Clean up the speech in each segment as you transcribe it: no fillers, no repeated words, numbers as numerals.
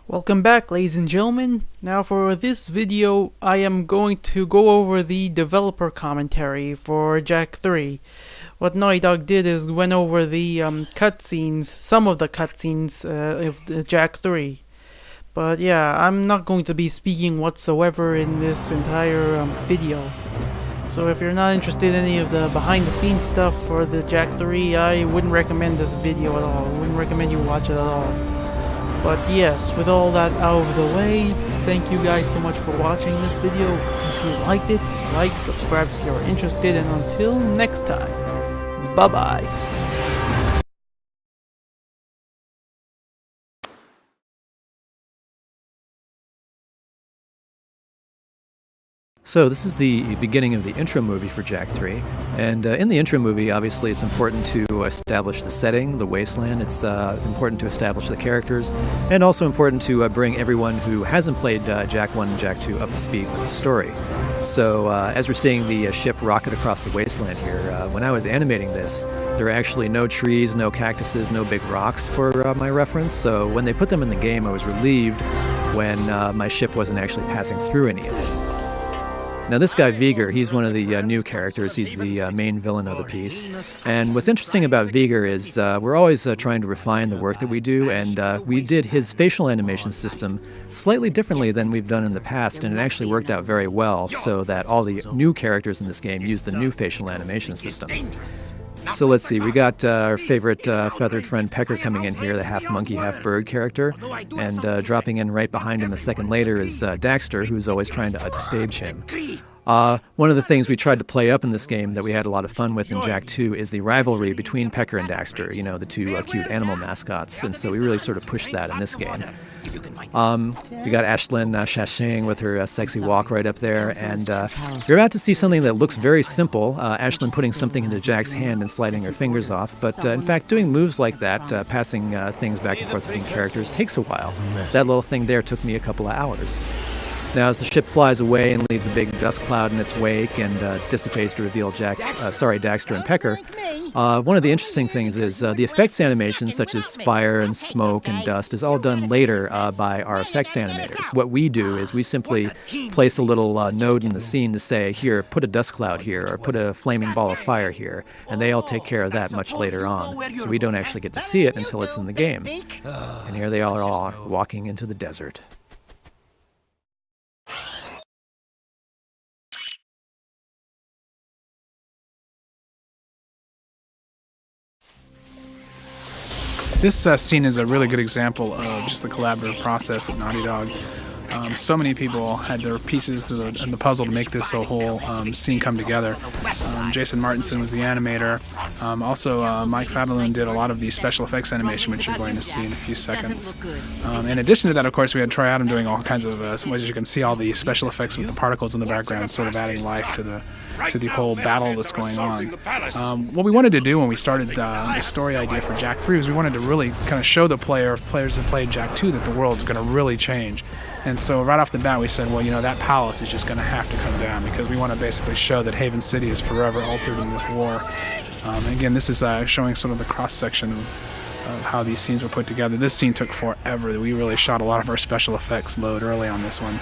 Welcome back, ladies and gentlemen. Now for this video I am going to go over the developer commentary for Jak 3. What Naughty Dog did is went over the cutscenes, some of the cutscenes of Jak 3. But yeah, I'm not going to be speaking whatsoever in this entire video. So if you're not interested in any of the behind the scenes stuff for the Jak 3, I wouldn't recommend this video at all. I wouldn't recommend you watch it at all. But yes, with all that out of the way, thank you guys so much for watching this video. If you liked it, like, subscribe if you're interested, and until next time, bye-bye. So this is the beginning of the intro movie for Jak 3, and in the intro movie, obviously it's important to establish the setting, the wasteland. It's important to establish the characters, and also important to bring everyone who hasn't played Jak 1 and Jak 2 up to speed with the story. So as we're seeing the ship rocket across the wasteland here, when I was animating this, there were actually no trees, no cactuses, no big rocks for my reference, so when they put them in the game, I was relieved when my ship wasn't actually passing through any of it. Now this guy Viger, he's one of the new characters. He's the main villain of the piece. And what's interesting about Viger is we're always trying to refine the work that we do, and we did his facial animation system slightly differently than we've done in the past, and it actually worked out very well so that all the new characters in this game use the new facial animation system. So let's see, we got our favorite feathered friend Pecker coming in here, the half monkey, half bird character, and dropping in right behind him a second later is Daxter, who's always trying to upstage him. One of the things we tried to play up in this game that we had a lot of fun with in Jak 2 is the rivalry between Pecker and Daxter, you know, the two cute animal mascots, and so we really sort of pushed that in this game. We got Ashlyn Shashing with her sexy walk right up there, and you're about to see something that looks very simple, Ashlyn putting something into Jak's hand and sliding her fingers off, but in fact doing moves like that, passing things back and forth between characters, takes a while. That little thing there took me a couple of hours. Now, as the ship flies away and leaves a big dust cloud in its wake and dissipates to reveal Daxter and Pecker, one of the interesting things is the effects animations, such as fire and smoke and dust, is all done later by our effects animators. What we do is we simply place a little node in the scene to say, here, put a dust cloud here, or put a flaming ball of fire here, and they all take care of that much later on. So we don't actually get to see it until it's in the game. And here they are all walking into the desert. This scene is a really good example of just the collaborative process at Naughty Dog. So many people had their pieces in the puzzle to make this whole scene come together. Jason Martinson was the animator. Also, Mike Fadalone did a lot of the special effects animation, which you're going to see in a few seconds. In addition to that, of course, we had Troy Adam doing all kinds of, as you can see, all the special effects with the particles in the background, sort of adding life to the whole battle that's going on. What we wanted to do when we started the story idea for Jak 3 was we wanted to really kind of show the players that played Jak 2 that the world's going to really change. And so right off the bat we said, well, you know, that palace is just going to have to come down because we want to basically show that Haven City is forever altered in this war. And again, this is showing sort of the cross-section of how these scenes were put together. This scene took forever. We really shot a lot of our special effects load early on this one.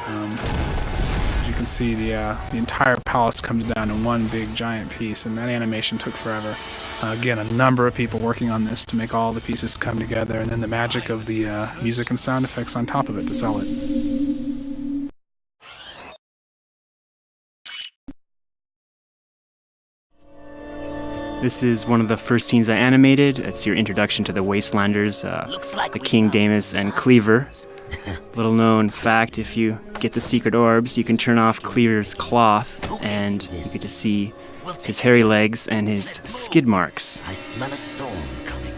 As you can see, the entire palace comes down in one big giant piece, and that animation took forever. Again, a number of people working on this to make all the pieces come together, and then the magic of the music and sound effects on top of it to sell it. This is one of the first scenes I animated. It's your introduction to the Wastelanders, the King Damus and Cleaver. Little known fact, if you get the secret orbs, you can turn off Cleaver's cloth, and you get to see his hairy legs and his skid marks. I smell a storm coming.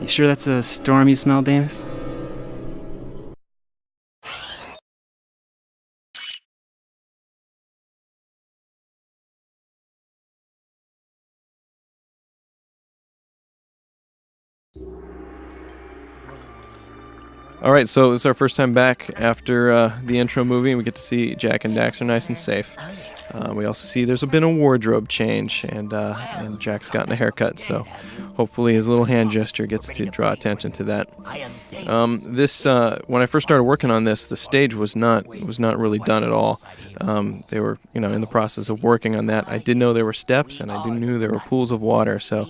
You sure that's a storm you smell, Damus? Alright, so this is our first time back after the intro movie, and we get to see Jak and Dax are nice and safe. We also see there's been a wardrobe change, and Jak's gotten a haircut, so hopefully his little hand gesture gets to draw attention to that. When I first started working on this, the stage was not really done at all. They were in the process of working on that. I did know there were steps, and I knew there were pools of water. So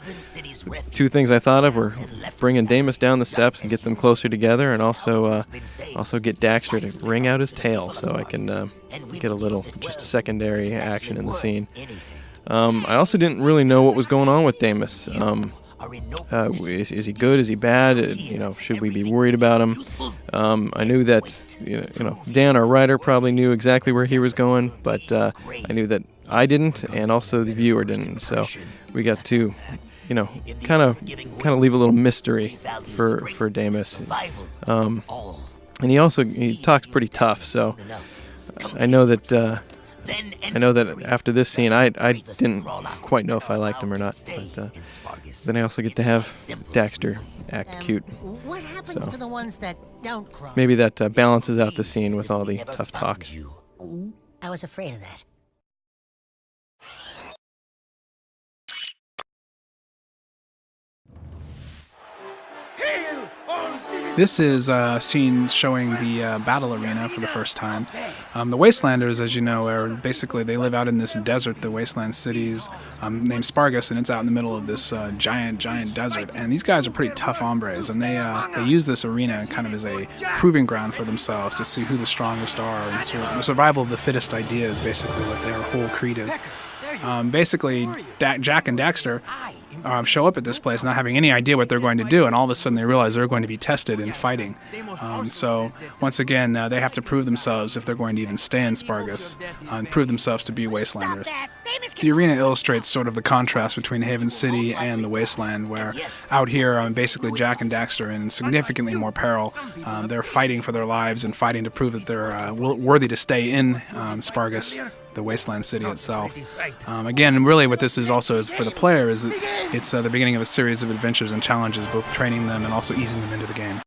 two things I thought of were bringing Damus down the steps and get them closer together, and also get Daxter to wring out his tail so I can get just a secondary action in the scene. I also didn't really know what was going on with Damus. Is he good? Is he bad? Should we be worried about him? I knew that Dan, our writer, probably knew exactly where he was going, but I knew that I didn't, and also the viewer didn't. So we got to, kind of leave a little mystery for Damus. And he talks pretty tough. So I know that. After this scene, I didn't quite know if I liked him or not, but then I also get to have Daxter act cute. What happens to the ones that don't crawl? Maybe that balances out the scene with all the tough talk. I was afraid of that. This is a scene showing the battle arena for the first time. The Wastelanders, as you know, they live out in this desert, the Wasteland cities, named Spargus, and it's out in the middle of this giant desert. And these guys are pretty tough hombres, and they use this arena kind of as a proving ground for themselves to see who the strongest are. And the survival of the fittest idea is basically what their whole creed is. Basically, Jack and Daxter show up at this place not having any idea what they're going to do, and all of a sudden they realize they're going to be tested in fighting. So once again, they have to prove themselves if they're going to even stay in Spargus, and prove themselves to be Wastelanders. The arena illustrates sort of the contrast between Haven City and the Wasteland, where out here, basically Jack and Daxter are in significantly more peril. They're fighting for their lives and fighting to prove that they're worthy to stay in Spargus, the Wasteland City itself. Again, really what this is also is for the player is that it's the beginning of a series of adventures and challenges, both training them and also easing them into the game.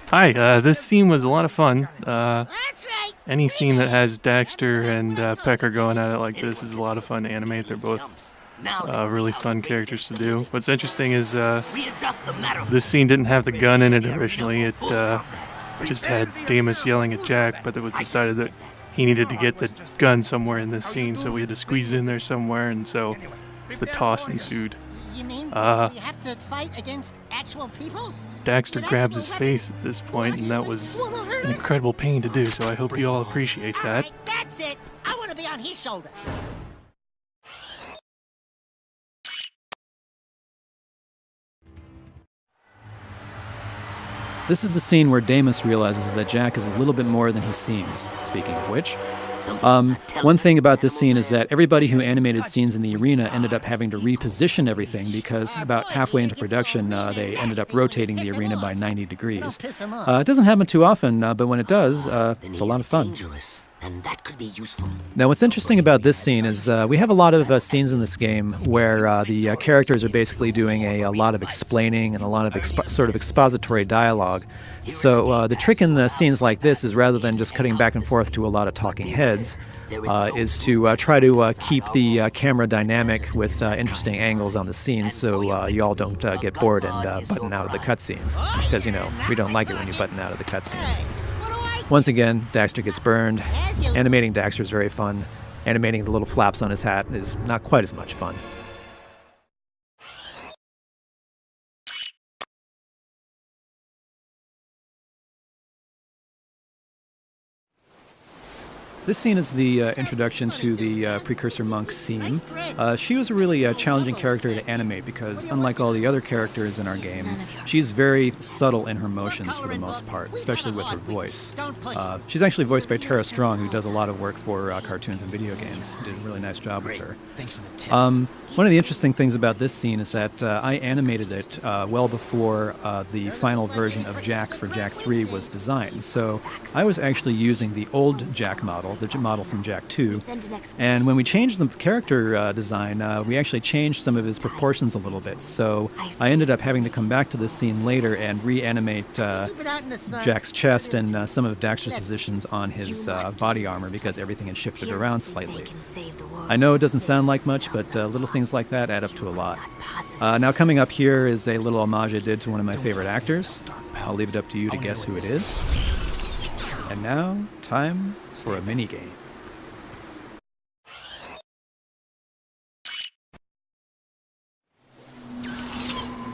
Hi, this scene was a lot of fun. That's right. Any scene that has Daxter and Pecker going at it like this is a lot of fun to animate. They're both really fun characters to do. What's interesting is this scene didn't have the gun in it originally. It just had Damus yelling at Jack, but it was decided that he needed to get the gun somewhere in this scene, so we had to squeeze it in there somewhere, and so the toss ensued. You mean you have to fight against actual people? Daxter grabs his face at this point, and that was an incredible pain to do, so I hope you all appreciate that. All right, that's it. I want to be on his shoulder. This is the scene where Damus realizes that Jack is a little bit more than he seems. Speaking of which, one thing about this scene is that everybody who animated scenes in the arena ended up having to reposition everything because about halfway into production, they ended up rotating the arena by 90 degrees. It doesn't happen too often, but when it does, it's a lot of fun. And that could be useful. Now, what's interesting about this scene is we have a lot of scenes in this game where the characters are basically doing a lot of explaining and a lot of sort of expository dialogue. So the trick in the scenes like this is rather than just cutting back and forth to a lot of talking heads, is to try to keep the camera dynamic with interesting angles on the scenes so you all don't get bored and button out of the cutscenes. Because, we don't like it when you button out of the cutscenes. Once again, Daxter gets burned. Animating Daxter is very fun. Animating the little flaps on his hat is not quite as much fun. This scene is the introduction to the precursor monk scene. She was a really challenging character to animate because, unlike all the other characters in our game, she's very subtle in her motions for the most part, especially with her voice. She's actually voiced by Tara Strong, who does a lot of work for cartoons and video games. Did a really nice job with her. One of the interesting things about this scene is that I animated it well before the final version of Jack for Jack 3 was designed. So I was actually using the old Jack model, the model from Jak 2. And when we changed the character design, we actually changed some of his proportions a little bit. So I ended up having to come back to this scene later and reanimate Jak's chest and some of Daxter's positions on his body armor because everything had shifted around slightly. I know it doesn't sound like much, but little things like that add up to a lot. Now coming up here is a little homage I did to one of my favorite actors. I'll leave it up to you to guess who it is. And now, time for a mini game.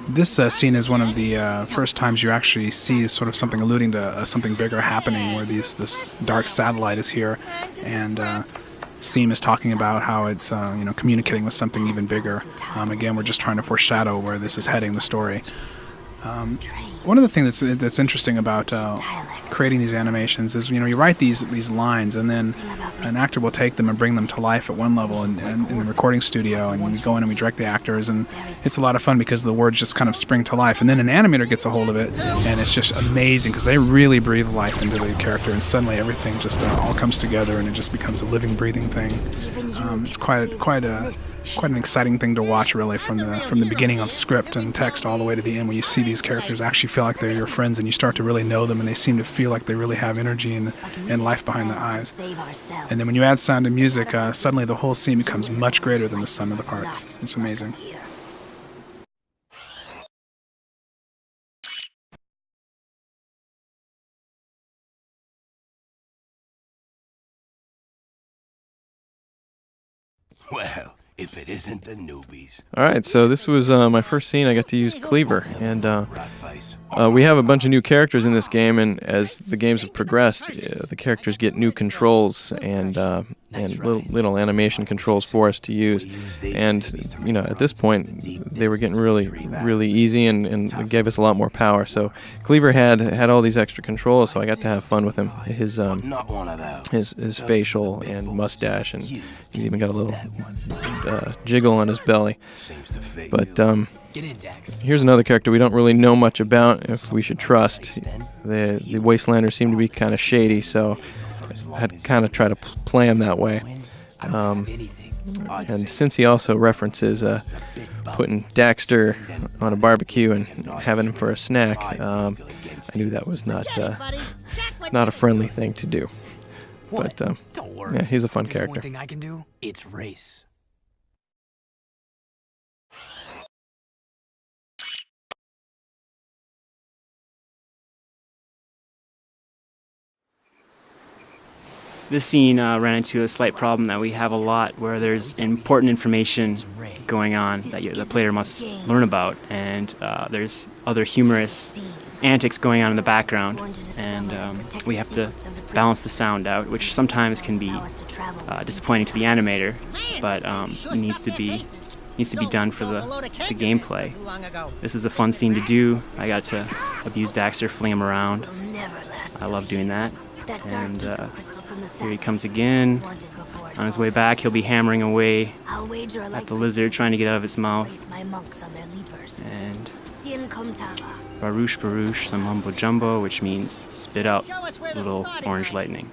This scene is one of the first times you actually see sort of something alluding to something bigger happening, where this dark satellite is here, and Seam is talking about how it's communicating with something even bigger. Again, we're just trying to foreshadow where this is heading, the story. One of the things that's interesting about creating these animations is, you write these lines, and then an actor will take them and bring them to life at one level and in the recording studio, and we go in and we direct the actors, and it's a lot of fun because the words just kind of spring to life. And then an animator gets a hold of it, and it's just amazing because they really breathe life into the character, and suddenly everything just all comes together, and it just becomes a living, breathing thing. It's quite an exciting thing to watch, really, from the beginning of script and text all the way to the end, when you see these characters actually feel like they're your friends, and you start to really know them, and they seem to feel like they really have energy and life behind the eyes. And then when you add sound and music, suddenly the whole scene becomes much greater than the sum of the parts. It's amazing. Well, if it isn't the newbies. All right, so this was my first scene. I got to use Cleaver, and we have a bunch of new characters in this game, and as the games have progressed, the characters get new controls and little animation controls for us to use. And at this point, they were getting really easy, and it gave us a lot more power. So Cleaver had all these extra controls, so I got to have fun with him. His facial and mustache, and he's even got a little jiggle on his belly. But here's another character we don't really know much about, if we should trust. The Wastelanders seem to be kind of shady, so I had to kind of try to play him that way. And since he also references putting Daxter on a barbecue and having him for a snack, I knew that was not a friendly thing to do. But yeah, he's a fun character. One thing I can do, it's race. This scene ran into a slight problem that we have a lot, where there's important information going on that the player must learn about, and there's other humorous antics going on in the background, and we have to balance the sound out, which sometimes can be disappointing to the animator, but it needs to be done for the gameplay. This was a fun scene to do. I got to abuse Daxter, fling him around. I love doing that. And here he comes again. On his way back, he'll be hammering away at the lizard, trying to get out of its mouth. And Baruch Baruch, some mumbo jumbo, which means spit out little orange lightning.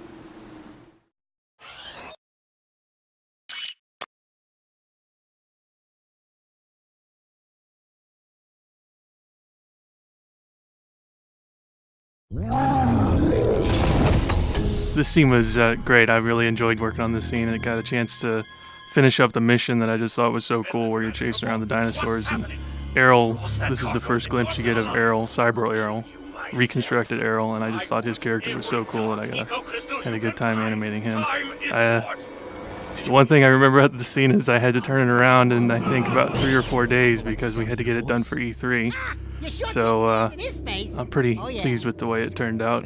This scene was great. I really enjoyed working on this scene, and it got a chance to finish up the mission that I just thought was so cool, where you're chasing around the dinosaurs. And Errol, this is the first glimpse you get of Errol, Cybro Errol, reconstructed Errol, and I just thought his character was so cool that I had a good time animating him. The one thing I remember about the scene is I had to turn it around in, I think, about 3 or 4 days, because we had to get it done for E3. So I'm pretty pleased with the way it turned out,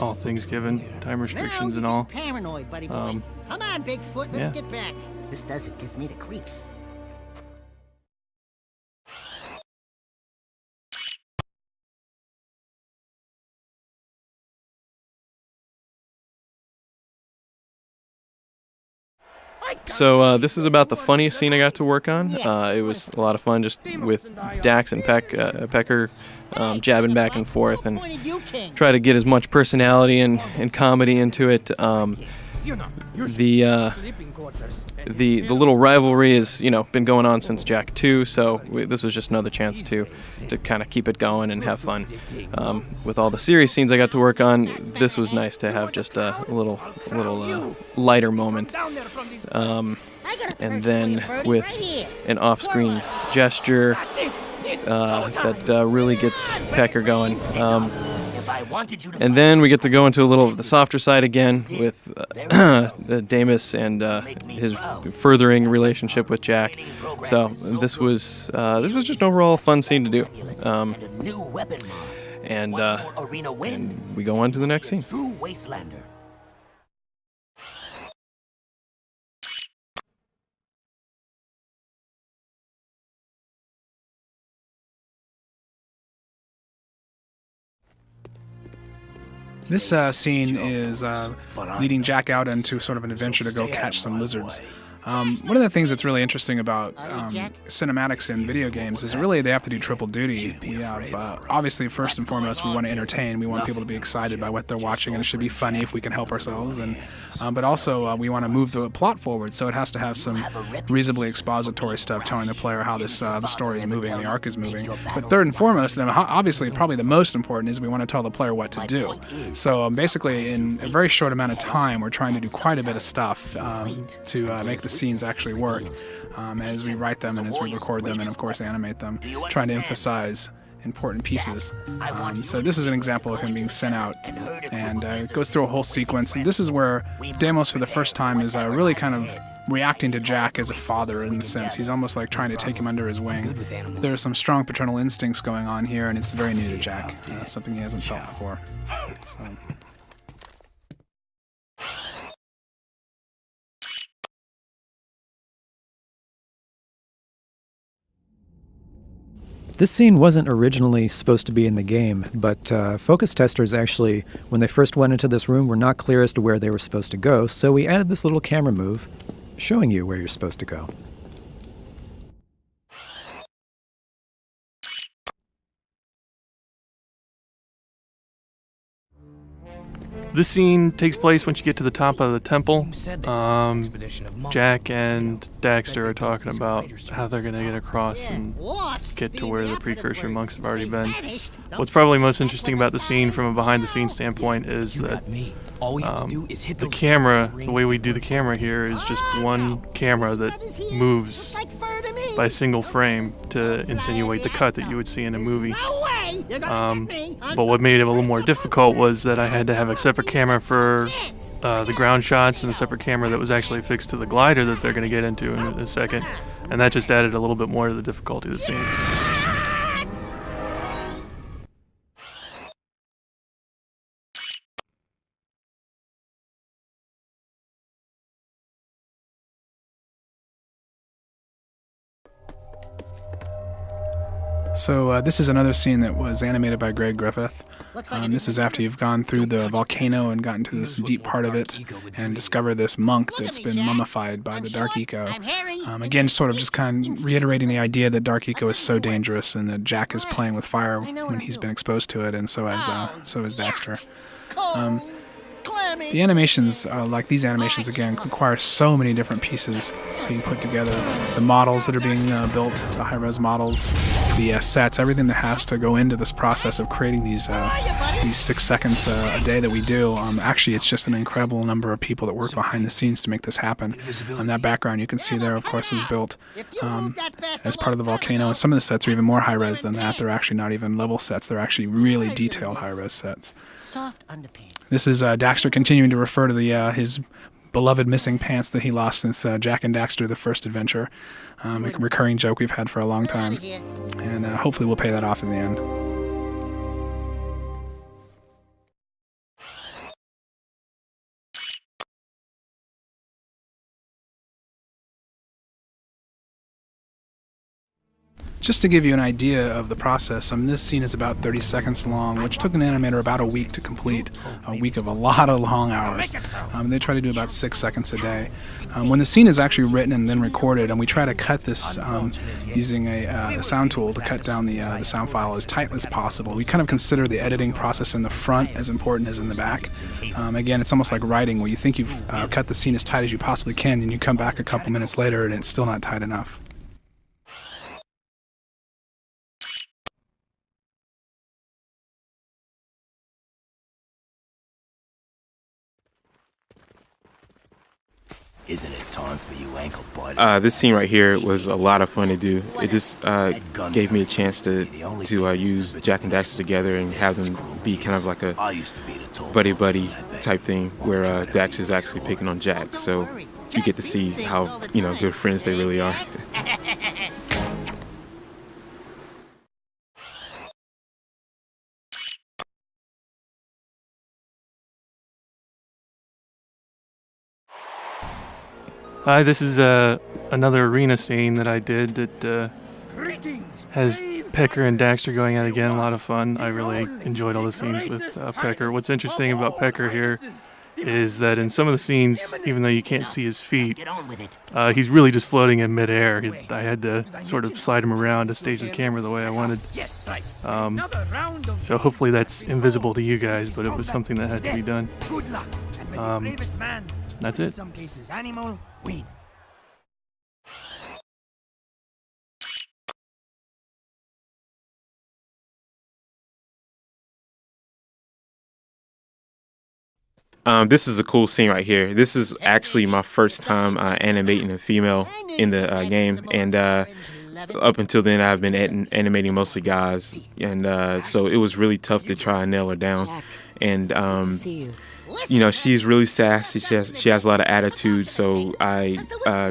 all things given, time restrictions and all. Come on, Bigfoot, let's get back. This desert gives me the creeps. So this is about the funniest scene I got to work on. It was a lot of fun, just with Dax and Pecker jabbing back and forth, and try to get as much personality and comedy into it. the little rivalry has been going on since Jak 2, so this was just another chance to kind of keep it going and have fun. With all the serious scenes I got to work on, this was nice to have just a little lighter moment. And then with an off-screen gesture that really gets Pecker going. And then we get to go into a little of the softer side again with Damus and his furthering relationship with Jak. So this was just an overall fun scene to do. And we go on to the next scene. This scene is leading Jak out into sort of an adventure to go catch some lizards. One of the things that's really interesting about cinematics in video games is really they have to do triple duty. We have, obviously, first and foremost, we want to entertain. We want people to be excited by what they're watching, and it should be funny if we can help ourselves. But also, we want to move the plot forward, so it has to have some reasonably expository stuff telling the player how this the story is moving and the arc is moving. But third and foremost, and obviously probably the most important, is we want to tell the player what to do. So basically, in a very short amount of time, we're trying to do quite a bit of stuff to make the scenes actually work as we write them and as we record them and of course animate them, trying to emphasize important pieces. So this is an example of him being sent out, and it goes through a whole sequence, and this is where Deimos for the first time is really kind of reacting to Jak as a father in the sense. He's almost like trying to take him under his wing. There are some strong paternal instincts going on here, and it's very new to Jak, something he hasn't felt before. So. This scene wasn't originally supposed to be in the game, but focus testers actually, when they first went into this room, were not clear as to where they were supposed to go, so we added this little camera move showing you where you're supposed to go. This scene takes place once you get to the top of the temple. Jak and Daxter are talking about how they're going to get across and get to where the precursor monks have already been. What's probably most interesting about the scene from a behind-the-scenes standpoint is that the camera, the way we do the camera here, is just one camera that moves by a single frame to insinuate the cut that you would see in a movie. But what made it a little more difficult was that I had to have a separate camera for the ground shots and a separate camera that was actually affixed to the glider that they're going to get into in a second, and that just added a little bit more to the difficulty of the scene. So this is another scene that was animated by Greg Griffith. This is after you've gone through the volcano and gotten to this deep part of it and discover this monk that's been mummified by the Dark Eco. Again, sort of just kind of reiterating the idea that Dark Eco is so dangerous and that Jak is playing with fire when he's been exposed to it, and so is Daxter. The animations, like these animations again, require so many different pieces being put together. The models that are being built, the high-res models, the sets, everything that has to go into this process of creating these 6 seconds a day that we do. Actually, it's just an incredible number of people that work behind the scenes to make this happen. And that background you can see there, of course, was built as part of the volcano. And some of the sets are even more high-res than that. They're actually not even level sets. They're actually really detailed high-res sets. This is Daxter continuing to refer to his beloved missing pants that he lost since Jak and Daxter, the first adventure. A recurring joke we've had for a long time. And hopefully we'll pay that off in the end. Just to give you an idea of the process, this scene is about 30 seconds long, which took an animator about a week to complete, a week of a lot of long hours. They try to do about 6 seconds a day. When the scene is actually written and then recorded, and we try to cut this using a sound tool to cut down the sound file as tight as possible. We kind of consider the editing process in the front as important as in the back. Again, it's almost like writing, where you think you've cut the scene as tight as you possibly can, and you come back a couple minutes later and it's still not tight enough. Isn't it time for you, ankle biter? This scene right here was a lot of fun to do. It just gave me a chance to use Jack and Daxter together and have them be kind of like a buddy-buddy type thing, where Daxter's actually picking on Jack. So you get to see how good friends they really are. Hi, this is another arena scene that I did that has Pecker and Daxter going at it again. A lot of fun. I really enjoyed all the scenes with Pecker. What's interesting about Pecker here is that in some of the scenes, even though you can't see his feet, he's really just floating in midair. I had to sort of slide him around to stage the camera the way I wanted. So hopefully that's invisible to you guys, but it was something that had to be done. That's it. This is a cool scene right here. This is actually my first time animating a female in the game, and up until then I've been animating mostly guys, and so it was really tough to try and nail her down. And she's really sassy. She has a lot of attitude, so I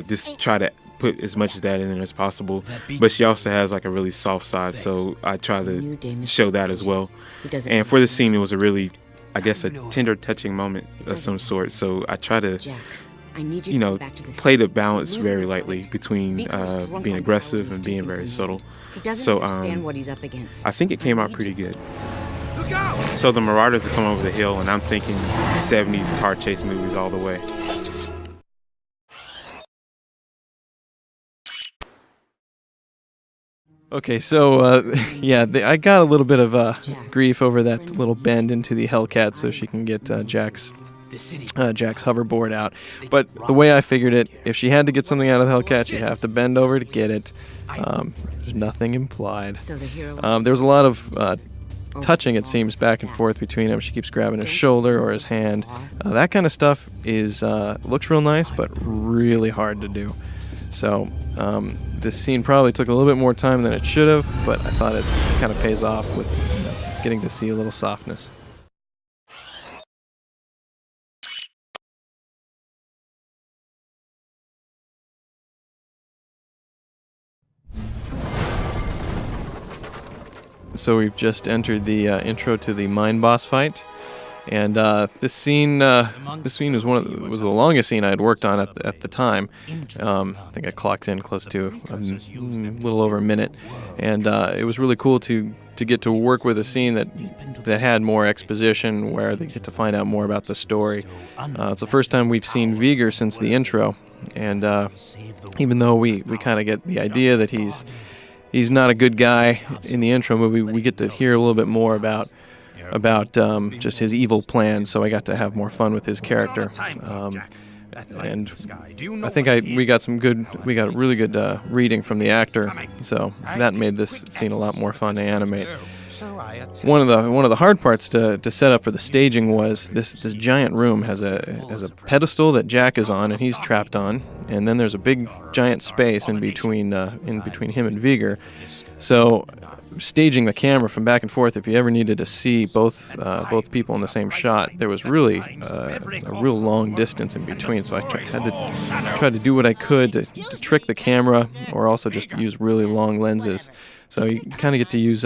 just try to put as much of that in there as possible. But she also has like a really soft side, so I try to show that as well. And for the scene, it was a really, I guess, a tender, touching moment of some sort. So I try to, play the balance very lightly between being aggressive and being very subtle. So I think it came out pretty good. So the Marauders have come over the hill, and I'm thinking 70s car chase movies all the way. Okay, so I got a little bit of grief over that little bend into the Hellcat so she can get Jack's hoverboard out. But the way I figured it, if she had to get something out of the Hellcat, she'd have to bend over to get it. There's nothing implied. There was a lot of touching, it seems, back and forth between them. She keeps grabbing his shoulder or his hand. That kind of stuff is looks real nice, but really hard to do. So this scene probably took a little bit more time than it should have, but I thought it kind of pays off with getting to see a little softness. So we've just entered the intro to the mine boss fight, and this scene was the longest scene I had worked on at the time. I think I clocked in close to a little over a minute, and it was really cool to get to work with a scene that had more exposition, where they get to find out more about the story. It's the first time we've seen Viger since the intro, and even though we kind of get the idea that he's not a good guy in the intro movie, we get to hear a little bit more about just his evil plans, so I got to have more fun with his character. And I think we got really good reading from the actor, so that made this scene a lot more fun to animate. One of the hard parts to set up for the staging was this giant room has a pedestal that Jack is on and he's trapped on, and then there's a big giant space in between him and Viger. So staging the camera from back and forth, if you ever needed to see both people in the same shot, there was really a real long distance in between. So I had to do what I could to trick the camera, or also just use really long lenses. So you kind of get to use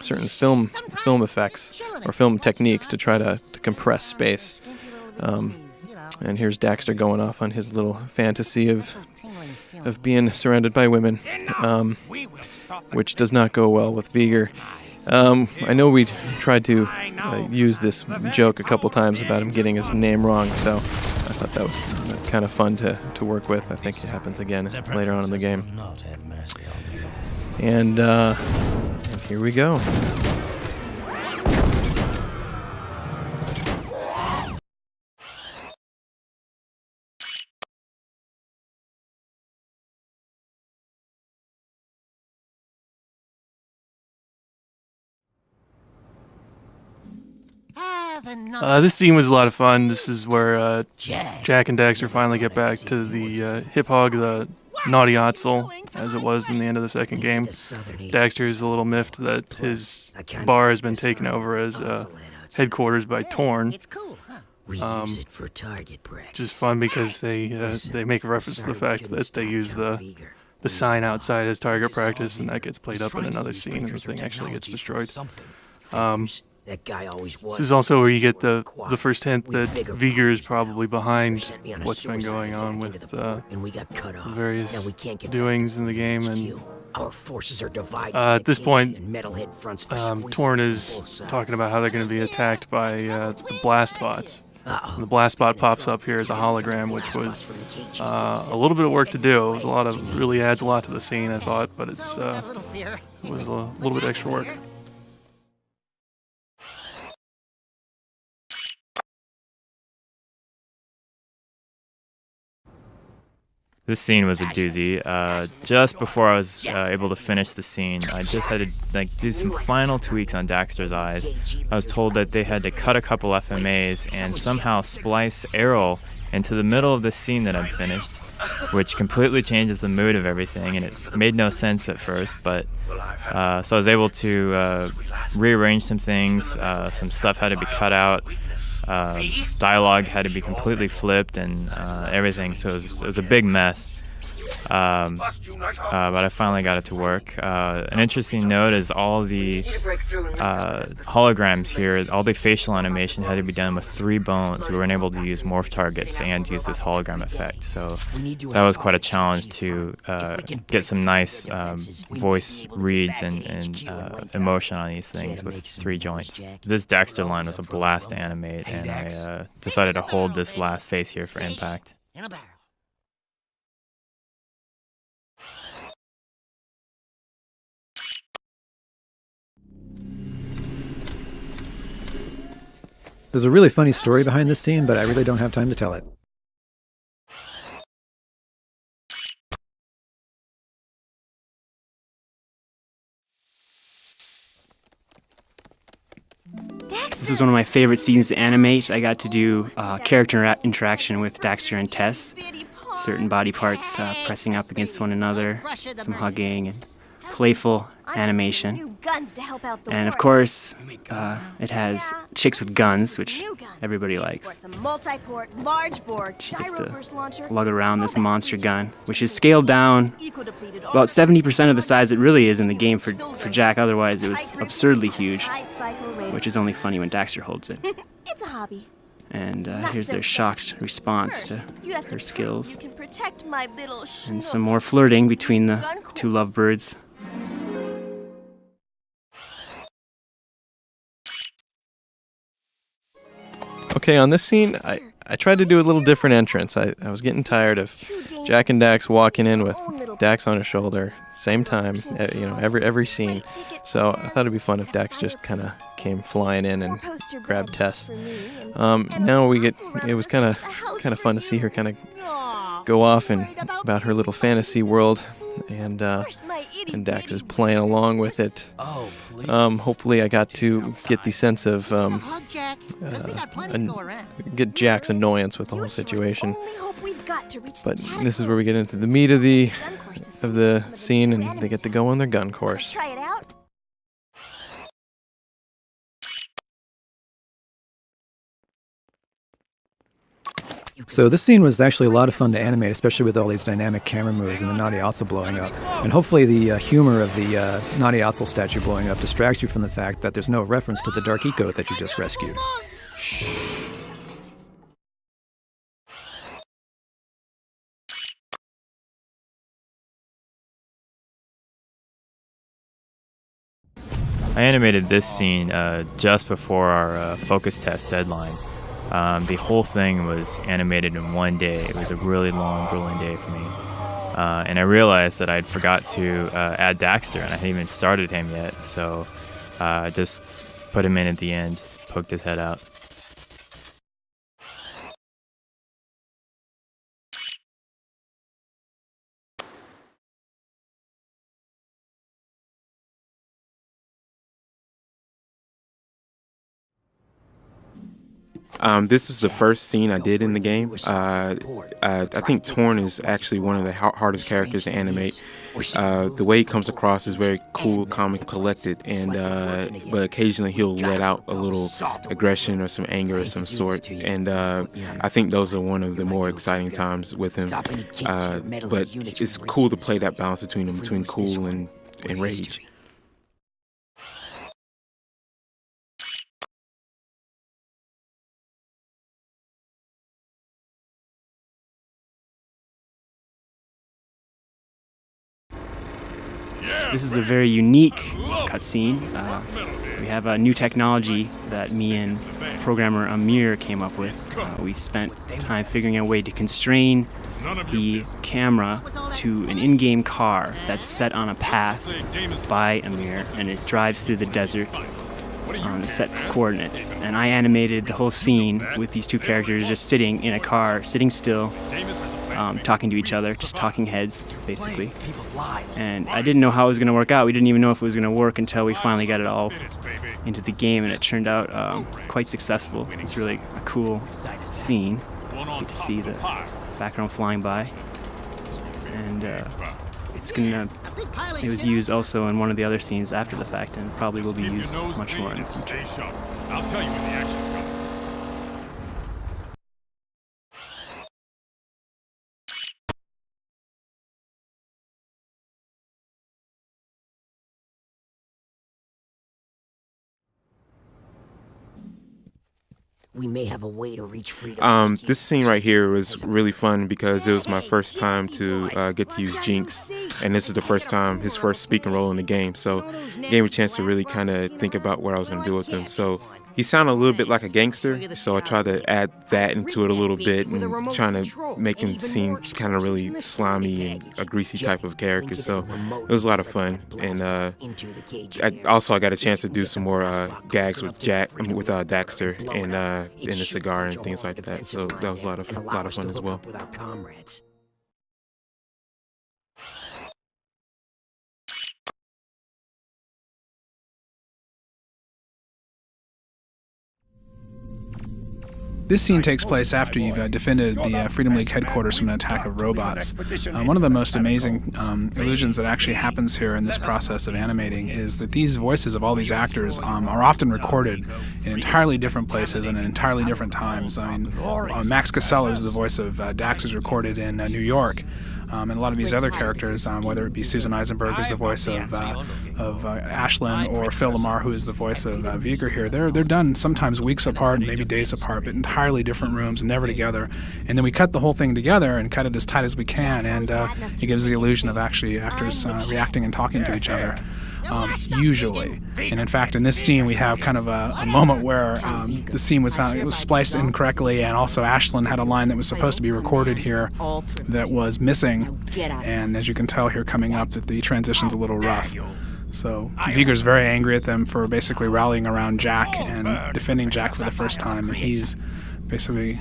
certain film effects or film techniques to try to compress space. And here's Daxter going off on his little fantasy of of being surrounded by women, which does not go well with Viger. I know we tried to use this joke a couple times about him getting his name wrong, so I thought that was kind of fun to work with. I think it happens again later on in the game. And here we go. This scene was a lot of fun. This is where Jack and Daxter finally get back to the hip hog, the naughty Otzel, as it was in the end of the second game. Daxter is a little miffed that his bar has been taken over as headquarters by Torn. Just fun because they make a reference to the fact that they use the sign outside as target practice, and that gets played up in another scene, and the thing actually gets destroyed. This is also where you get the first hint that Viger is probably behind what's been going on with various doings in the game. And at this point, Torn is talking about how they're going to be attacked by the blast bots. And the blast bot pops up here as a hologram, which was a little bit of work to do. It was really adds a lot to the scene, I thought, but it was a little bit extra work. This scene was a doozy. Just before I was able to finish the scene, I just had to do some final tweaks on Daxter's eyes. I was told that they had to cut a couple FMAs and somehow splice Errol into the middle of the scene that I'd finished, which completely changes the mood of everything, and it made no sense at first, but so I was able to rearrange some things. Some stuff had to be cut out. Dialogue had to be completely flipped and everything, so it was a big mess. But I finally got it to work. An interesting note is all the holograms here, all the facial animation had to be done with 3 bones. We weren't able to use morph targets and use this hologram effect, so that was quite a challenge to get some nice voice reads and emotion on these things with 3 joints. This Daxter line was a blast to animate, and I decided to hold this last face here for impact. There's a really funny story behind this scene, but I really don't have time to tell it. This was one of my favorite scenes to animate. I got to do character interaction with Daxter and Tess. Certain body parts pressing up against one another, some hugging, and playful animation. And of course, it has chicks with guns, which everybody likes. She gets to lug around this monster gun, which is scaled down about 70% of the size it really is in the game for Jack. Otherwise, it was absurdly huge, which is only funny when Daxter holds it. It's a hobby. And here's their shocked response to her skills. And some more flirting between the 2 lovebirds. Okay, on this scene, I tried to do a little different entrance. I was getting tired of Jack and Dax walking in with Dax on his shoulder, same time, every scene. So I thought it'd be fun if Dax just kind of came flying in and grabbed Tess. Now it was kind of fun to see her kind of go off and about her little fantasy world, and Dax is playing along with it. Hopefully I got to get the sense of get Jack's annoyance with the whole situation. But this is where we get into the meat of the scene, and they get to go on their gun course. So this scene was actually a lot of fun to animate, especially with all these dynamic camera moves and the Naughty Otzel blowing up. And hopefully the humor of the Naughty Otzel statue blowing up distracts you from the fact that there's no reference to the Dark Eco that you just rescued. I animated this scene just before our focus test deadline. The whole thing was animated in one day. It was a really long, grueling day for me. And I realized that I'd forgot to add Daxter, and I hadn't even started him yet. So I just put him in at the end, poked his head out. This is the first scene I did in the game. I think Torn is actually one of the hardest characters to animate. The way he comes across is very cool, calm, and collected, and but occasionally he'll let out a little aggression or some anger of some sort. And I think those are one of the more exciting times with him. But it's cool to play that balance between cool and rage. This is a very unique cutscene. We have a new technology that me and programmer Amir came up with. We spent time figuring out a way to constrain the camera to an in-game car that's set on a path by Amir, and it drives through the desert on set coordinates. And I animated the whole scene with these two characters just sitting in a car, sitting still, talking to each other, just talking heads, basically. And I didn't know how it was going to work out. We didn't even know if it was going to work until we finally got it all into the game, and it turned out quite successful. It's really a cool scene. You get to see the background flying by. And it was used also in one of the other scenes after the fact, and probably will be used much more in the future. I'll tell you when the action's coming. We may have a way to reach freedom. This scene right here was really fun because it was my first time to get to use Jinx, and this is the first time, his first speaking role in the game, so it gave me a chance to really kind of think about what I was going to do with him. So he sounded a little bit like a gangster, so I tried to add that into it a little bit and trying to make him seem kind of really slimy and a greasy type of character. So it was a lot of fun, and I got a chance to do some more gags with Daxter and the cigar and things like that. So that was a lot of fun as well. This scene takes place after you've defended the Freedom League headquarters from an attack of robots. One of the most amazing illusions that actually happens here in this process of animating is that these voices of all these actors are often recorded in entirely different places and at entirely different times. I mean, Max Casella is the voice of Dax, is recorded in New York. And a lot of these other characters, whether it be Susan Eisenberg, who's the voice of Ashlyn, or Phil Lamar, who is the voice of Viger here, they're done sometimes weeks apart, maybe days apart, but entirely different rooms, never together. And then we cut the whole thing together and cut it as tight as we can, and it gives the illusion of actually actors reacting and talking to each other. Usually. And in fact, in this scene, we have kind of a moment where the scene was spliced incorrectly, and also Ashlyn had a line that was supposed to be recorded here that was missing. And as you can tell here coming up, that the transition's a little rough. So Viger's very angry at them for basically rallying around Jack and defending Jack for the first time, and he's basically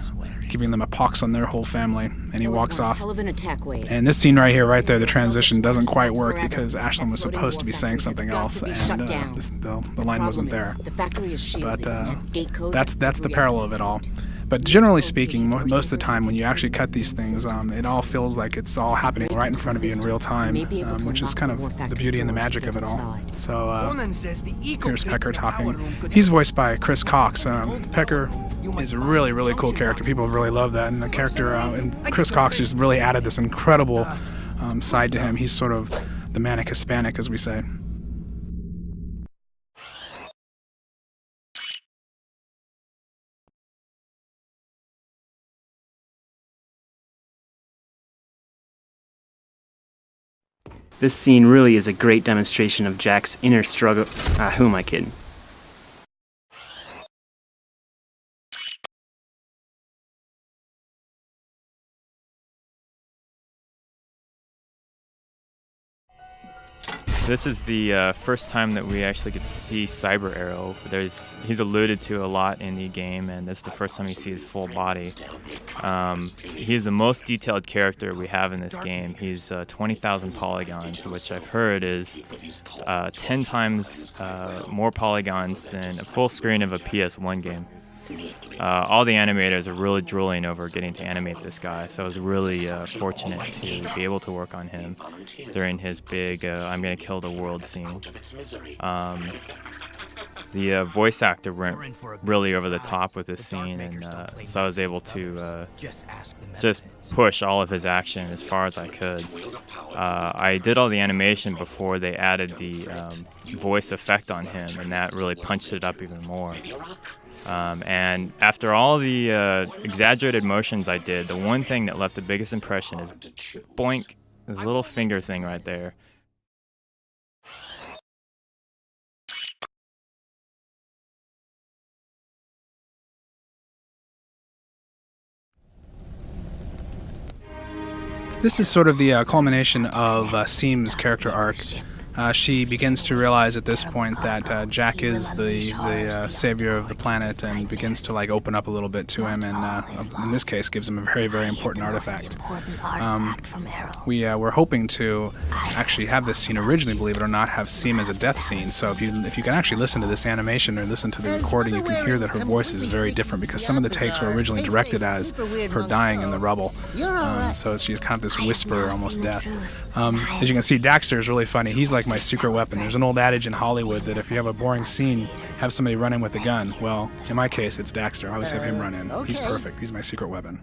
giving them a pox on their whole family, and he walks off. And this scene right here, right there, the transition doesn't quite work because Ashlyn was supposed to be saying something else, and the line wasn't there. But that's the peril of it all. But generally speaking, most of the time when you actually cut these things, it all feels like it's all happening right in front of you in real time, which is kind of the beauty and the magic of it all. So here's Pecker talking. He's voiced by Chris Cox. Pecker is a really, really cool character. People really love that. And the character, and Chris Cox just really added this incredible side to him. He's sort of the manic Hispanic, as we say. This scene really is a great demonstration of Jack's inner struggle. Who am I kidding? This is the first time that we actually get to see Cyber Arrow. He's alluded to a lot in the game, and this is the first time you see his full body. He is the most detailed character we have in this game. He's 20,000 polygons, which I've heard is 10 times more polygons than a full screen of a PS1 game. All the animators are really drooling over getting to animate this guy, so I was really fortunate to be able to work on him during his big I'm gonna kill the world scene. The voice actor went really over the top with this scene, and so I was able to just push all of his action as far as I could. I did all the animation before they added the voice effect on him, and that really punched it up even more. And after all the exaggerated motions I did, the one thing that left the biggest impression is boink, this little finger thing right there. This is sort of the culmination of Seam's character arc. She begins to realize at this point that Jack is the savior of the planet, and begins to open up a little bit to him, and in this case gives him a very, very important artifact. We were hoping to actually have this scene originally, believe it or not, have Seam as a death scene. So if you can actually listen to this animation or listen to the recording, you can hear that her voice is very different, because some of the takes were originally directed as her dying in the rubble. So she's kind of this whisper, almost death. As you can see, Daxter is really funny. He's like my secret weapon. There's an old adage in Hollywood that if you have a boring scene, have somebody run in with a gun. Well, in my case, it's Daxter. I always have him run in. He's perfect. He's my secret weapon.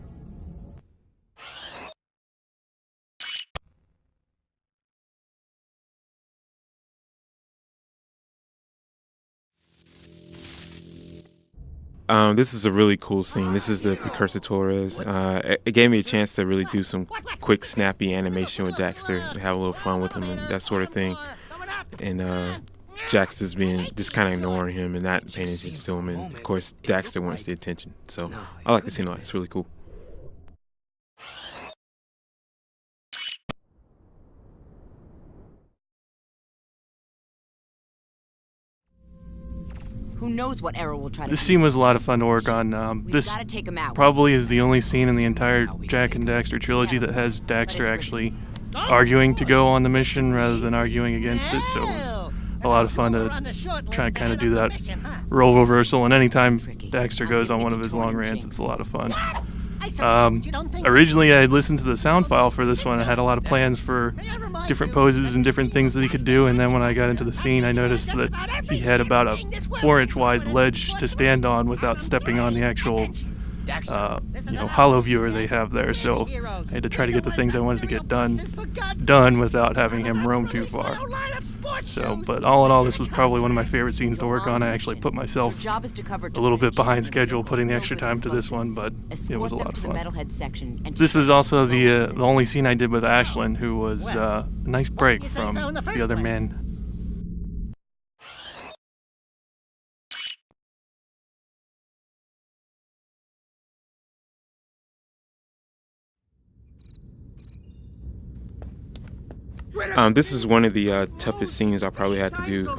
This is a really cool scene. This is the precursor Torres. It gave me a chance to really do some quick, snappy animation with Daxter, have a little fun with him and that sort of thing. And Jack just kind of ignoring him and not paying attention to him. And of course, Daxter wants the attention. So I like the scene a lot. It's really cool. Who knows what Arrow will try to do. This scene was a lot of fun to work on. This probably is the only scene in the entire Jack and Daxter trilogy that has Daxter actually arguing to go on the mission rather than arguing against it, so it was a lot of fun to try and kind of do that role reversal, and anytime Daxter goes on one of his long rants, it's a lot of fun. Originally I had listened to the sound file for this one. I had a lot of plans for different poses and different things that he could do, and then when I got into the scene I noticed that he had about a 4-inch wide ledge to stand on without stepping on the actual holo viewer they have there, so I had to try to get the things I wanted to get done without having him roam too far. So, but all in all, this was probably one of my favorite scenes to work on. I actually put myself a little bit behind schedule putting the extra time to this one, but it was a lot of fun. This was also the only scene I did with Ashlyn, who was a nice break from the other men. This is one of the toughest scenes I probably had to do.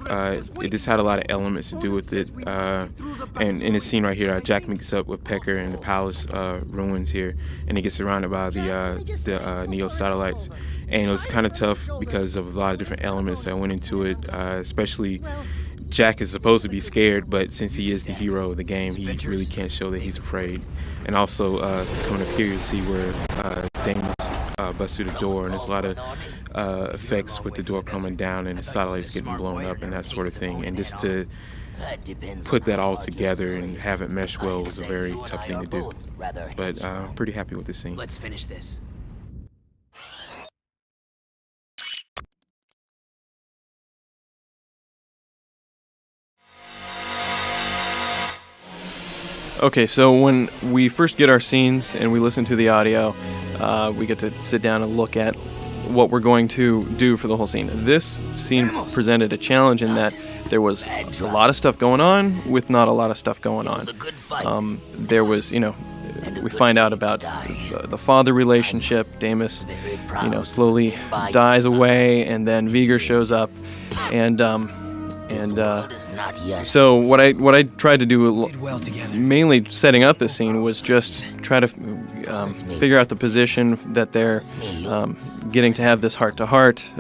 It just had a lot of elements to do with it. And in this scene right here, Jack meets up with Pecker in the palace ruins here, and he gets surrounded by the Neo satellites. And it was kind of tough because of a lot of different elements that went into it, especially Jack is supposed to be scared, but since he is the hero of the game, he really can't show that he's afraid. And also, coming up here, you see where Damon's busts through the door, and there's a lot of effects with the door coming down and the satellites getting blown up and that sort of thing. And just to put that all together and have it mesh well was a very tough thing to do. But I'm pretty happy with this scene. Let's finish this. Okay, so when we first get our scenes and we listen to the audio, we get to sit down and look at what we're going to do for the whole scene. This scene presented a challenge in that there was a lot of stuff going on with not a lot of stuff going on. There was, we find out about the father relationship. Damus, slowly dies away, and then Viger shows up, and so what I tried to do, mainly setting up this scene, was just try to figure out the position that they're getting to have this heart-to-heart.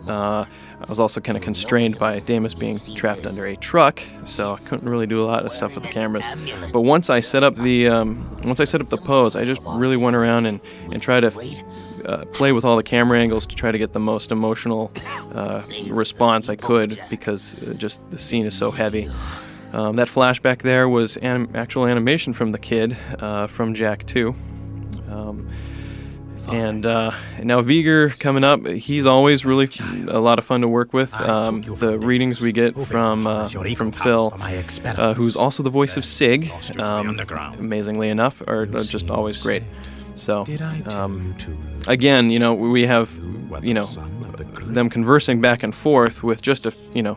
I was also kind of constrained by Damus being trapped under a truck, so I couldn't really do a lot of stuff with the cameras. But once I set up the pose, I just really went around and tried to play with all the camera angles to try to get the most emotional response I could, because just the scene is so heavy. That flashback there was actual animation from the kid from Jak 2. And now Viger coming up, he's always really a lot of fun to work with. The readings we get from Phil, who's also the voice of Sig, amazingly enough, are just always great. So again, we have them conversing back and forth with just an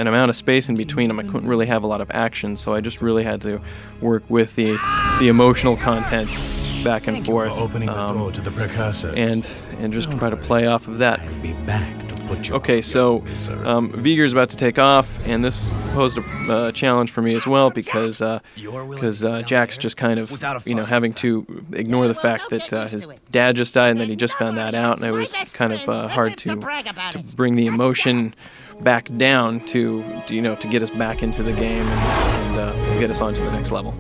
amount of space in between them. I couldn't really have a lot of action, so I just really had to work with the emotional content back and forth, and just try to play off of that. Okay, so Viger's about to take off, and this posed a challenge for me as well, because Jack's just kind of having to ignore the fact that his dad just died, and then he just found that out, and it was kind of hard to bring the emotion back down to get us back into the game and get us on to the next level.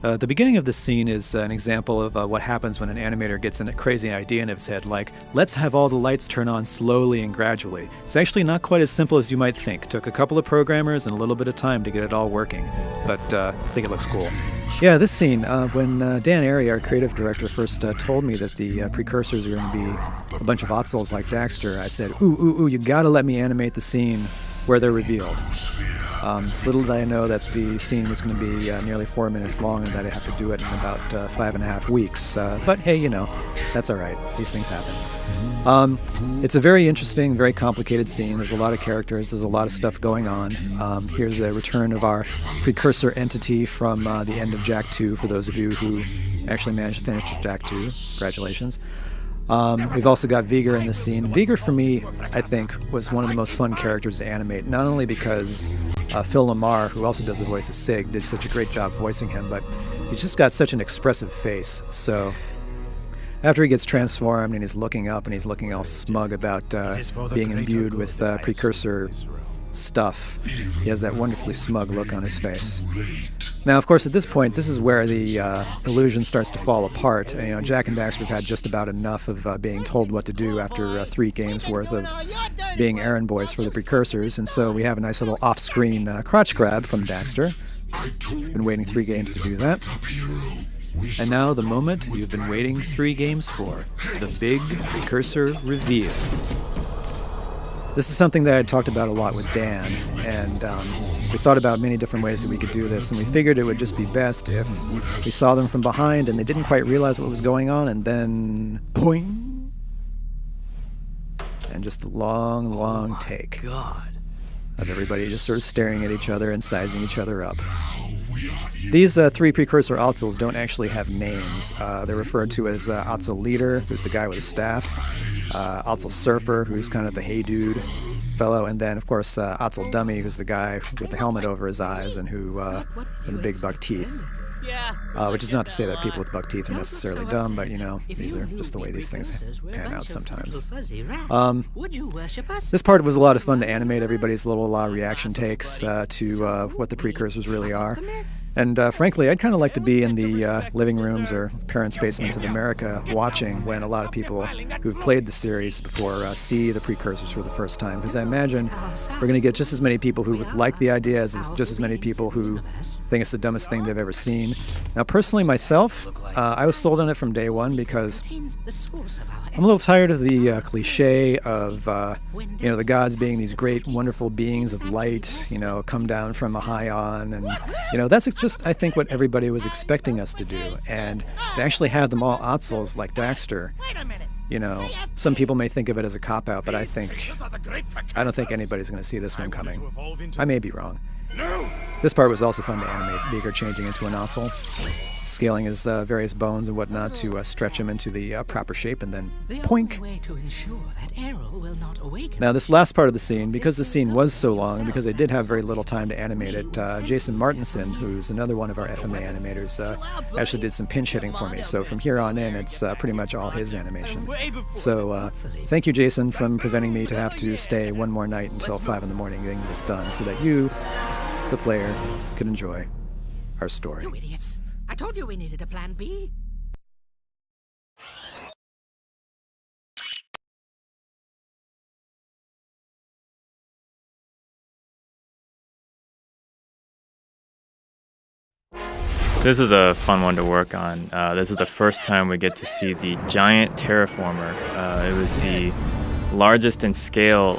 The beginning of this scene is an example of what happens when an animator gets a crazy idea in his head, like, let's have all the lights turn on slowly and gradually. It's actually not quite as simple as you might think. It took a couple of programmers and a little bit of time to get it all working, but I think it looks cool. Yeah, this scene, when Dan Arey, our creative director, first told me that the precursors are going to be a bunch of Otzels like Daxter, I said, ooh, you gotta let me animate the scene where they're revealed. Little did I know that the scene was going to be nearly 4 minutes long and that I'd have to do it in about 5.5 weeks. But hey, that's all right. These things happen. It's a very interesting, very complicated scene. There's a lot of characters. There's a lot of stuff going on. Here's a return of our precursor entity from the end of Jak 2, for those of you who actually managed to finish Jak 2. Congratulations. We've also got Viger in this scene. Viger, for me, I think, was one of the most fun characters to animate, not only because Phil Lamar, who also does the voice of Sig, did such a great job voicing him, but he's just got such an expressive face. So after he gets transformed and he's looking up and he's looking all smug about being imbued with precursor stuff, he has that wonderfully smug look on his face. Now, of course, at this point, this is where the illusion starts to fall apart. Jak and Daxter have had just about enough of being told what to do after 3 games worth of being errand boys for the precursors, and so we have a nice little off-screen crotch grab from Daxter. Been waiting 3 games to do that. And now the moment you've been waiting 3 games for, the big precursor reveal. This is something that I talked about a lot with Dan, and we thought about many different ways that we could do this, and we figured it would just be best if we saw them from behind and they didn't quite realize what was going on, and then boing, and just a long, long take of everybody just sort of staring at each other and sizing each other up. These 3 precursor Otzels don't actually have names. They're referred to as Otzel Leader, who's the guy with the staff, Otzel Surfer, who's kind of the hey dude fellow, and then, of course, Otzel Dummy, who's the guy with the helmet over his eyes and who and the big buck teeth. Which is not to say that people with buck teeth are necessarily dumb, but these are just the way these things pan out sometimes. This part was a lot of fun to animate, everybody's little reaction takes to what the precursors really are. And frankly, I'd kind of like to be in the living rooms or parents' basements of America watching when a lot of people who've played the series before see the precursors for the first time. Because I imagine we're going to get just as many people who would like the idea as just as many people who think it's the dumbest thing they've ever seen. Now, personally, myself, I was sold on it from day one because I'm a little tired of the cliche of, the gods being these great, wonderful beings of light, come down from a high on. And, that's just, I think, what everybody was expecting us to do. And to actually have them all Otzels like Daxter, some people may think of it as a cop-out, but I don't think anybody's going to see this one coming. I may be wrong. This part was also fun to animate, Beaker changing into an Otzel, scaling his various bones and whatnot to stretch him into the proper shape, and then poink. Now this last part of the scene, because the scene was so long, and because I did have very little time to animate it, Jason Martinson, who's another one of our FMA animators, actually did some pinch hitting for me. So from here on in, it's pretty much all his animation. So thank you, Jason, from preventing me to have to stay one more night until 5 in the morning getting this done, so that you, the player, could enjoy our story. You idiots. I told you we needed a plan B. This is a fun one to work on. This is the first time we get to see the giant terraformer. It was the largest in scale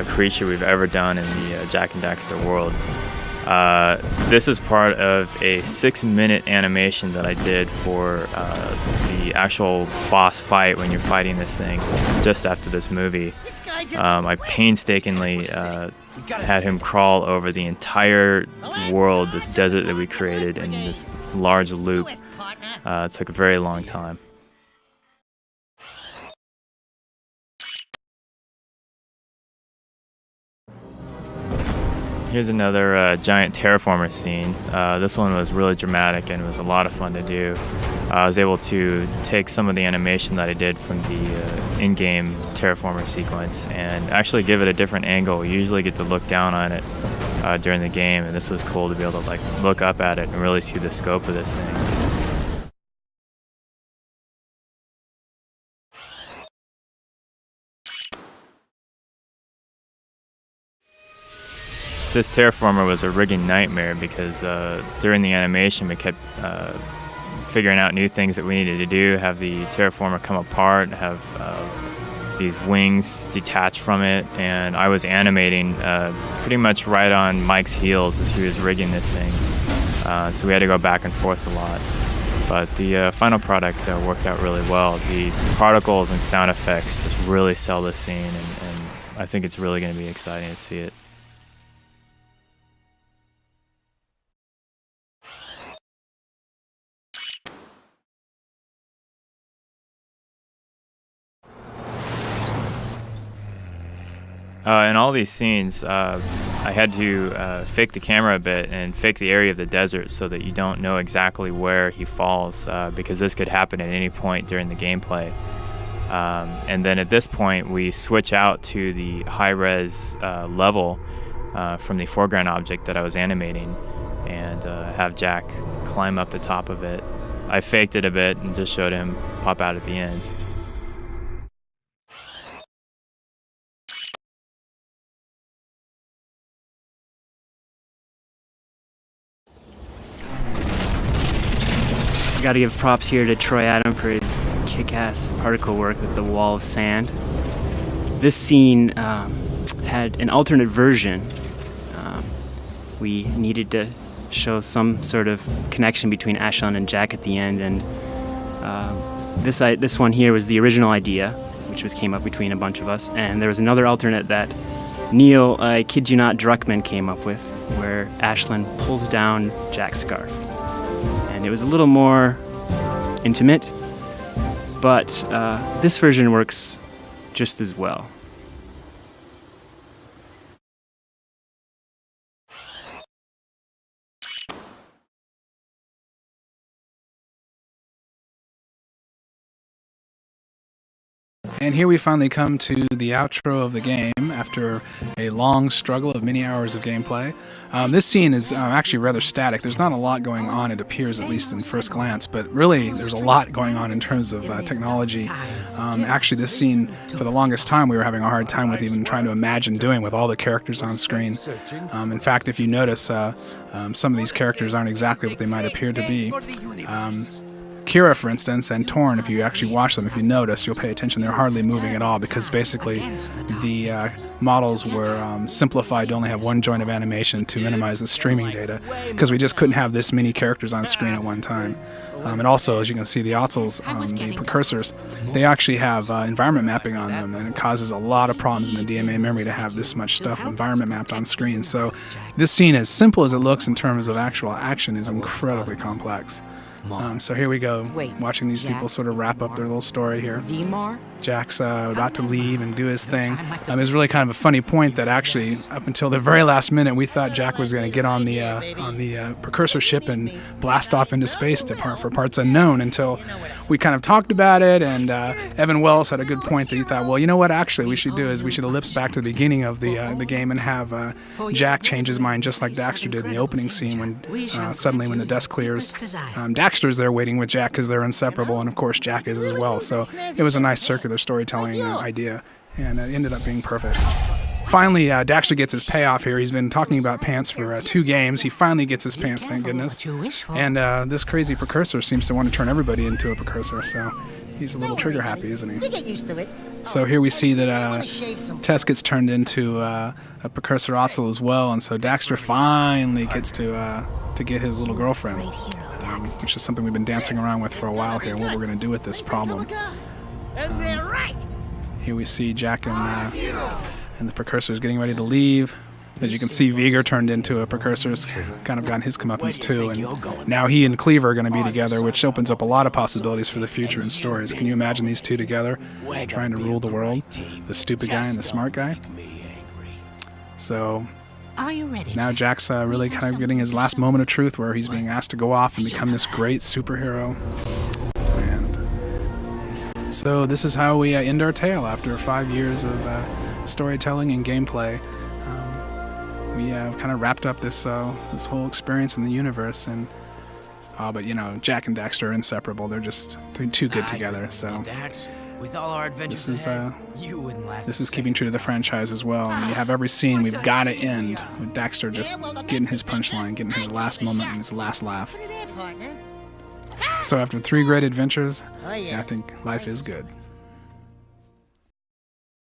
creature we've ever done in the Jak and Daxter world. This is part of a 6-minute animation that I did for the actual boss fight when you're fighting this thing just after this movie. I painstakingly had him crawl over the entire world, this desert that we created in this large loop. It took a very long time. Here's another giant terraformer scene. This one was really dramatic and it was a lot of fun to do. I was able to take some of the animation that I did from the in-game terraformer sequence and actually give it a different angle. You usually get to look down on it during the game, and this was cool to be able to look up at it and really see the scope of this thing. This terraformer was a rigging nightmare because during the animation we kept figuring out new things that we needed to do, have the terraformer come apart, have these wings detach from it, and I was animating pretty much right on Mike's heels as he was rigging this thing. So we had to go back and forth a lot. But the final product worked out really well. The particles and sound effects just really sell this scene, and I think it's really going to be exciting to see it. In all these scenes, I had to fake the camera a bit and fake the area of the desert so that you don't know exactly where he falls, because this could happen at any point during the gameplay. And then at this point, we switch out to the high-res level from the foreground object that I was animating and have Jak climb up the top of it. I faked it a bit and just showed him pop out at the end. Gotta give props here to Troy Adam for his kick-ass particle work with the wall of sand. This scene had an alternate version. We needed to show some sort of connection between Ashlyn and Jak at the end, and this one here was the original idea, which came up between a bunch of us, and there was another alternate that Neil, I kid you not, Druckmann came up with, where Ashlyn pulls down Jak's scarf. And it was a little more intimate, but this version works just as well. And here we finally come to the outro of the game after a long struggle of many hours of gameplay. This scene is actually rather static. There's not a lot going on, it appears, at least in first glance, but really there's a lot going on in terms of technology. Actually, this scene, for the longest time, we were having a hard time with even trying to imagine doing with all the characters on screen. In fact, if you notice, some of these characters aren't exactly what they might appear to be. Kira, for instance, and Torn, if you actually watch them, if you notice, you'll pay attention, they're hardly moving at all because basically the models were simplified to only have one joint of animation to minimize the streaming data because we just couldn't have this many characters on screen at one time. And also, as you can see, the Otzels, the precursors, they actually have environment mapping on them, and it causes a lot of problems in the DMA memory to have this much stuff environment mapped on screen. So this scene, as simple as it looks in terms of actual action, is incredibly complex. So here we go, watching these people sort of wrap up their little story here. Jack's about to leave and do his thing. It was really kind of a funny point that actually, up until the very last minute, we thought Jack was going to get on the precursor ship and blast off into space for parts unknown until we kind of talked about it, and Evan Wells had a good point that he thought, well, you know what actually we should do is we should ellipse back to the beginning of the game and have Jack change his mind just like Daxter did in the opening scene when suddenly when the dust clears. Daxter's there waiting with Jack because they're inseparable, and of course Jack is as well. So it was a nice circular storytelling idea, and it ended up being perfect. Finally, Daxter gets his payoff here. He's been talking about pants for 2 games. He finally gets his pants, thank goodness. And this crazy precursor seems to want to turn everybody into a precursor, so he's a little trigger happy, isn't he? So here we see that Tess gets turned into a precursor Otzel as well, and so Daxter finally gets to get his little girlfriend, which is something we've been dancing around with for a while here, what we're going to do with this problem. Here we see Jack and the precursors getting ready to leave. As you can see, Viger turned into a precursor's kind of gotten his comeuppance too, and now he and Cleaver are going to be together, which opens up a lot of possibilities for the future in stories. Can you imagine these two together trying to rule the world? The stupid guy and the smart guy? So now Jack's really kind of getting his last moment of truth where he's being asked to go off and become this great superhero. And so this is how we end our tale after 5 years of storytelling and gameplay. We kind of wrapped up this whole experience in the universe, and but you know, Jack and Daxter are inseparable. They're too good together. So with all our adventures this is keeping true to the franchise as well. And you have every scene we've got to end with Daxter just getting his punchline, getting his last moment and his last laugh. So after 3 great adventures, I think life is good.